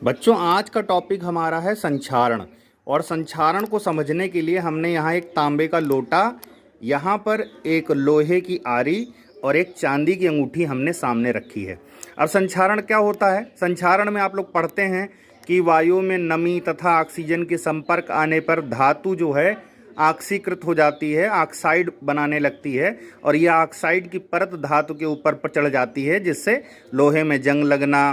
बच्चों, आज का टॉपिक हमारा है संक्षारण। और संक्षारण को समझने के लिए हमने यहाँ एक तांबे का लोटा, यहाँ पर एक लोहे की आरी और एक चांदी की अंगूठी हमने सामने रखी है। अब संक्षारण क्या होता है? संक्षारण में आप लोग पढ़ते हैं कि वायु में नमी तथा ऑक्सीजन के संपर्क आने पर धातु जो है ऑक्सीकृत हो जाती है, ऑक्साइड बनाने लगती है, और यह ऑक्साइड की परत धातु के ऊपर चढ़ जाती है, जिससे लोहे में जंग लगना,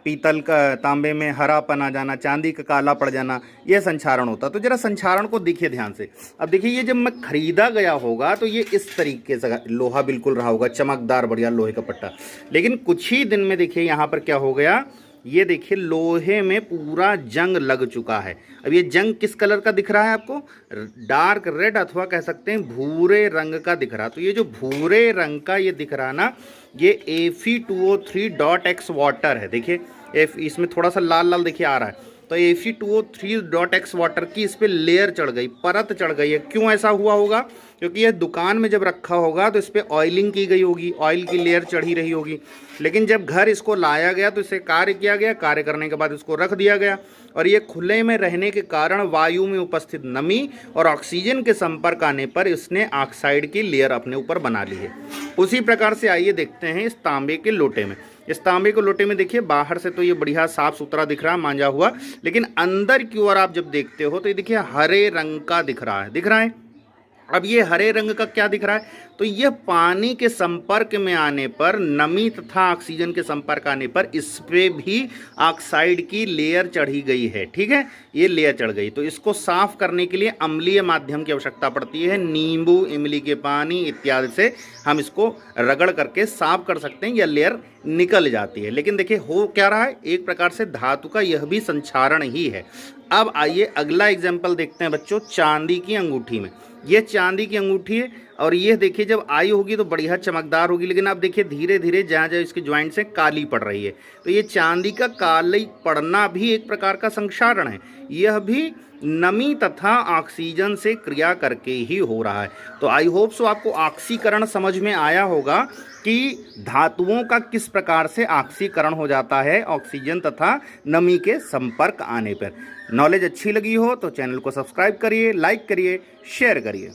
पीतल का तांबे में हरापन आ जाना, चांदी का काला पड़ जाना, यह संक्षारण होता। तो जरा संक्षारण को देखिए ध्यान से। अब देखिए, ये जब मैं खरीदा गया होगा तो ये इस तरीके से लोहा बिल्कुल रहा होगा, चमकदार बढ़िया लोहे का पट्टा। लेकिन कुछ ही दिन में देखिए यहाँ पर क्या हो गया, ये देखिए लोहे में पूरा जंग लग चुका है। अब ये जंग किस कलर का दिख रहा है आपको? डार्क रेड अथवा कह सकते हैं भूरे रंग का दिख रहा। तो ये जो भूरे रंग का ये दिख रहा ना, ये Fe2O3.X वाटर है। देखिए इसमें थोड़ा सा लाल लाल देखिए आ रहा है। तो Fe2O3.X वाटर की इस पर लेयर चढ़ गई, परत चढ़ गई है। क्यों ऐसा हुआ होगा? क्योंकि यह दुकान में जब रखा होगा तो इस पर ऑयलिंग की गई होगी, ऑयल की लेयर चढ़ी रही होगी। लेकिन जब घर इसको लाया गया तो इसे कार्य किया गया, कार्य करने के बाद इसको रख दिया गया, और ये खुले में रहने के कारण वायु में उपस्थित नमी और ऑक्सीजन के संपर्क आने पर इसने ऑक्साइड की लेयर अपने ऊपर बना ली है। उसी प्रकार से आइए देखते हैं इस तांबे के लोटे में। इस तांबे के लोटे में देखिए बाहर से तो ये बढ़िया साफ सुथरा दिख रहा है, मांजा हुआ, लेकिन अंदर की ओर आप जब देखते हो तो ये देखिए हरे रंग का दिख रहा है। दिख रहा है? अब ये हरे रंग का क्या दिख रहा है? तो यह पानी के संपर्क में आने पर, नमी तथा ऑक्सीजन के संपर्क आने पर इस पे भी ऑक्साइड की लेयर चढ़ी गई है। ठीक है, ये लेयर चढ़ गई। तो इसको साफ करने के लिए अम्लीय माध्यम की आवश्यकता पड़ती है। नींबू, इमली के पानी इत्यादि से हम इसको रगड़ करके साफ कर सकते हैं, यह लेयर निकल जाती है। लेकिन देखिए हो क्या रहा है, एक प्रकार से धातु का यह भी संक्षारण ही है। अब आइए अगला एग्जाम्पल देखते हैं बच्चों, चांदी की अंगूठी में। ये चांदी की अंगूठी है और ये देखिए जब आई होगी तो बढ़िया चमकदार होगी, लेकिन आप देखिए धीरे धीरे जहाँ जहाँ इसके ज्वाइंट से काली पड़ रही है। तो ये चांदी का काली पड़ना भी एक प्रकार का संक्षारण है। यह भी नमी तथा ऑक्सीजन से क्रिया करके ही हो रहा है। तो आई होप सो आपको ऑक्सीकरण समझ में आया होगा कि धातुओं का किस प्रकार से ऑक्सीकरण हो जाता है ऑक्सीजन तथा नमी के संपर्क आने पर। नॉलेज अच्छी लगी हो तो चैनल को सब्सक्राइब करिए, लाइक करिए, शेयर करिए।